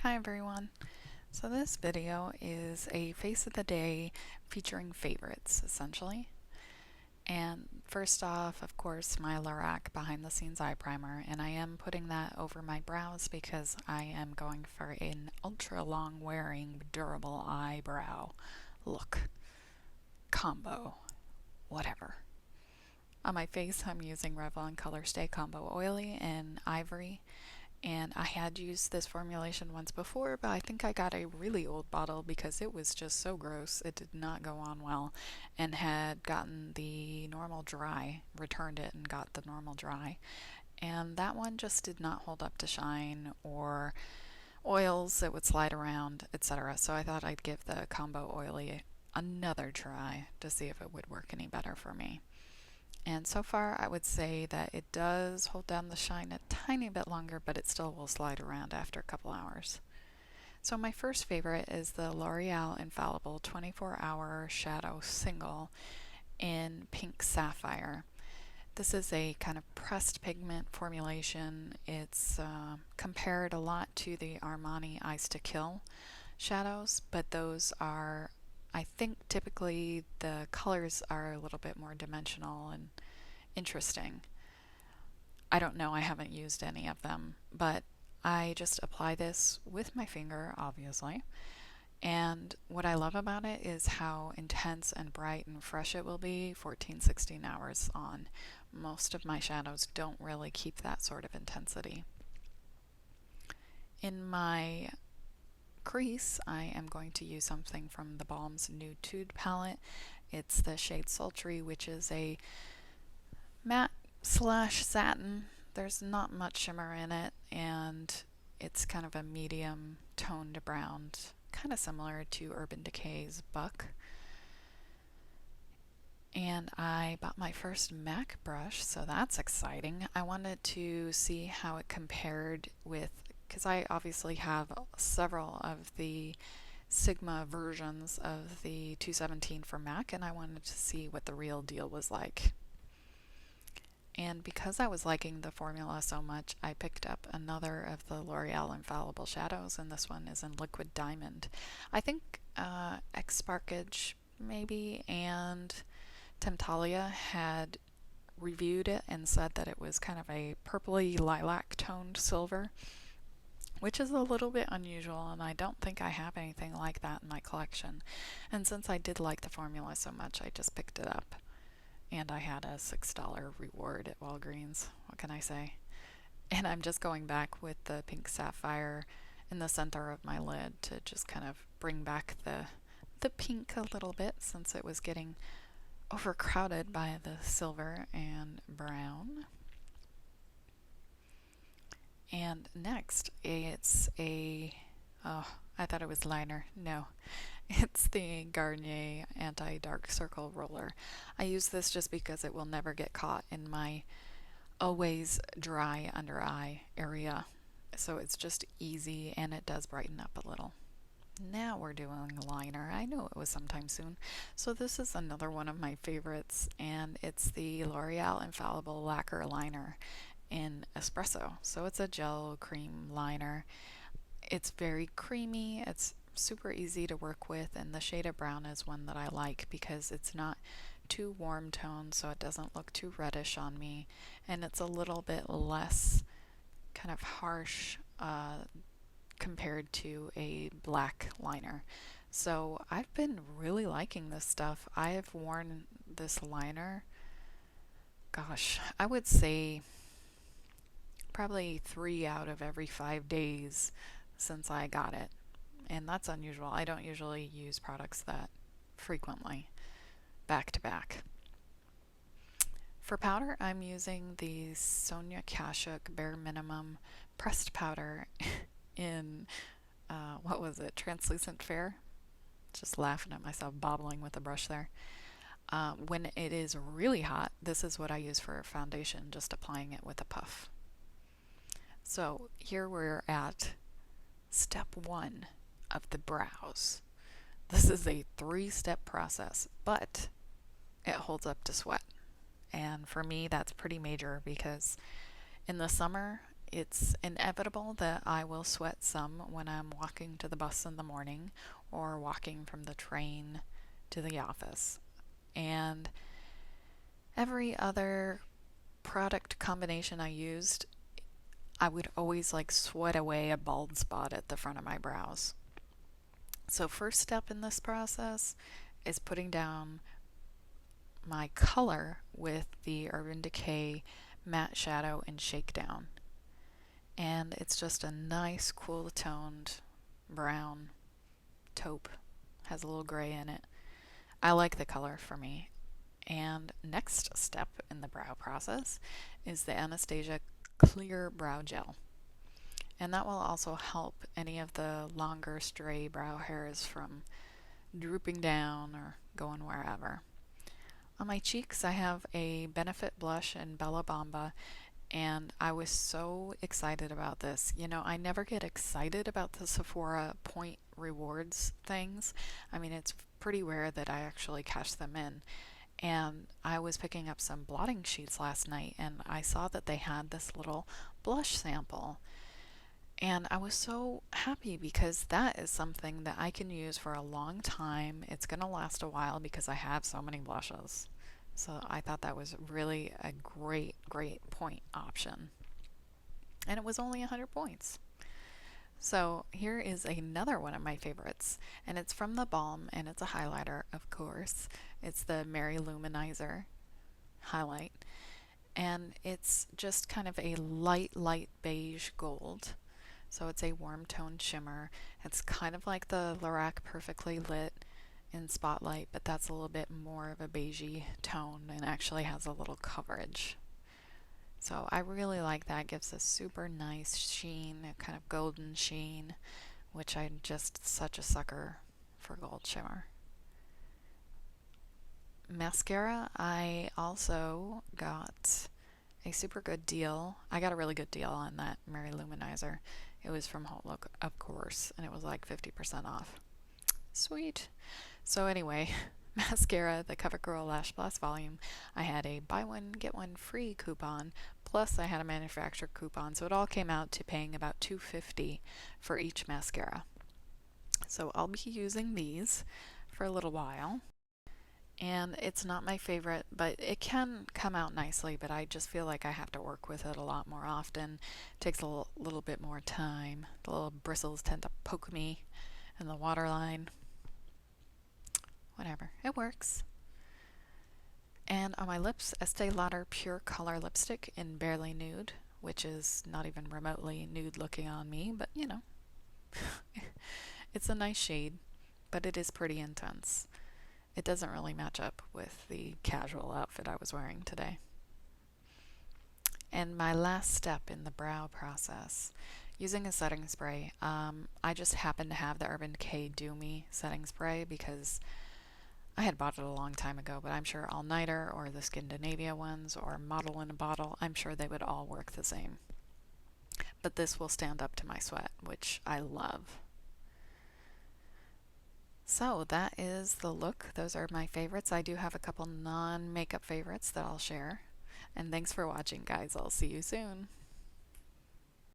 Hi everyone. So this video is a face of the day featuring favorites essentially. And first off, of course, my LORAC behind the scenes eye primer, and I am putting that over my brows because I am going for an ultra long wearing durable eyebrow look combo, whatever. On my face, I'm using Revlon ColorStay Combo Oily in Ivory, and I had used this formulation once before, but I think I got a really old bottle because it was just so gross. It did not go on well, and had gotten the normal dry, returned it and got the normal dry. And that one just did not hold up to shine, or oils that would slide around, etc. So I thought I'd give the Combo Oily another try to see if it would work any better for me. And so far, I would say that it does hold down the shine a tiny bit longer, but it still will slide around after a couple hours. So my first favorite is the L'Oreal Infallible 24-Hour Shadow Single in Pink Sapphire. This is a kind of pressed pigment formulation. It's compared a lot to the Armani Ice to Kill shadows, but those are, I think typically the colors are a little bit more dimensional and interesting. I don't know, I haven't used any of them, but I just apply this with my finger, obviously. And what I love about it is how intense and bright and fresh it will be 14-16 hours on. Most of my shadows don't really keep that sort of intensity. In my crease, I am going to use something from theBalm's Nudetude palette. It's the shade Sultry, which is a matte slash satin. There's not much shimmer in it, and it's kind of a medium toned brown, kind of similar to Urban Decay's Buck. And I bought my first MAC brush, so that's exciting. I wanted to see how it compared with, because I obviously have several of the Sigma versions of the 217 for MAC, and I wanted to see what the real deal was like. And because I was liking the formula so much, I picked up another of the L'Oreal Infallible shadows, and this one is in Liquid Diamond. I think X Sparkage maybe and Temptalia had reviewed it and said that it was kind of a purpley lilac toned silver, which is a little bit unusual, and I don't think I have anything like that in my collection. And since I did like the formula so much, I just picked it up. And I had a $6 reward at Walgreens. What can I say? And I'm just going back with the pink sapphire in the center of my lid to just kind of bring back the pink a little bit, since it was getting overcrowded by the silver and brown. And next, it's I thought it was liner. No, it's the Garnier Anti-Dark-Circle roller. I use this just because it will never get caught in my always dry under eye area. So it's just easy, and it does brighten up a little. Now we're doing liner. I knew it was sometime soon. So this is another one of my favorites, and it's the L'Oreal Infallible Lacquer liner in Espresso. So it's a gel cream liner. It's very creamy. It's super easy to work with, and the shade of brown is one that I like because it's not too warm toned, so it doesn't look too reddish on me, and it's a little bit less kind of harsh compared to a black liner. So I've been really liking this stuff. I have worn this liner, gosh, I would say probably 3 out of every 5 days since I got it. And that's unusual. I don't usually use products that frequently, back to back. For powder, I'm using the Sonia Kashuk Bare Minimum pressed powder in, what was it, Translucent Fair? Just laughing at myself, bobbling with the brush there. When it is really hot, this is what I use for foundation, just applying it with a puff. So here we're at step 1 of the brows. This is a 3-step process, but it holds up to sweat. And for me, that's pretty major because in the summer, It's inevitable that I will sweat some when I'm walking to the bus in the morning or walking from the train to the office. And every other product combination I used, I would always like sweat away a bald spot at the front of my brows. So first step in this process is putting down my color with the Urban Decay Matte Shadow in Shakedown. And it's just a nice cool toned brown taupe. Has a little gray in it. I like the color for me. And next step in the brow process is the Anastasia Clear Brow Gel. And that will also help any of the longer stray brow hairs from drooping down or going wherever. On my cheeks I have a Benefit blush in Bella Bamba, and I was so excited about this. You know, I never get excited about the Sephora point rewards things. I mean, it's pretty rare that I actually cash them in. And I was picking up some blotting sheets last night and I saw that they had this little blush sample. And I was so happy because that is something that I can use for a long time. It's going to last a while because I have so many blushes. So I thought that was really a great, great point option. And it was only 100 points. So here is another one of my favorites, and it's from theBalm, and it's a highlighter, of course. It's the Mary-Lou Manizer highlight, and it's just kind of a light beige gold. So it's a warm toned shimmer. It's kind of like the LORAC Perfectly Lit in Spotlight, but that's a little bit more of a beigey tone and actually has a little coverage. So I really like that. It gives a super nice sheen, a kind of golden sheen, which I'm just such a sucker for gold shimmer. Mascara, I also got a super good deal. I got a really good deal on that Mary-Lou Manizer. It was from Hot Look, of course, and it was like 50% off. Sweet. So anyway, mascara, the CoverGirl LashBlast volume, I had a buy one get one free coupon, plus I had a manufacturer coupon, so it all came out to paying about $2.50 for each mascara. So I'll be using these for a little while. And it's not my favorite, but it can come out nicely, but I just feel like I have to work with it a lot more often. It takes a little bit more time. The little bristles tend to poke me in the waterline. Whatever, it works. And on my lips, Estee Lauder Pure Color Lipstick in Barely Nude, which is not even remotely nude looking on me, but you know. It's a nice shade, but it is pretty intense. It doesn't really match up with the casual outfit I was wearing today. And my last step in the brow process, using a setting spray. I just happen to have the Urban Decay Do Me setting spray because I had bought it a long time ago, but I'm sure All Nighter or the Skindinavia ones or Model in a Bottle, I'm sure they would all work the same. But this will stand up to my sweat, which I love. So that is the look. Those are my favorites. I do have a couple non-makeup favorites that I'll share. And thanks for watching, guys. I'll see you soon.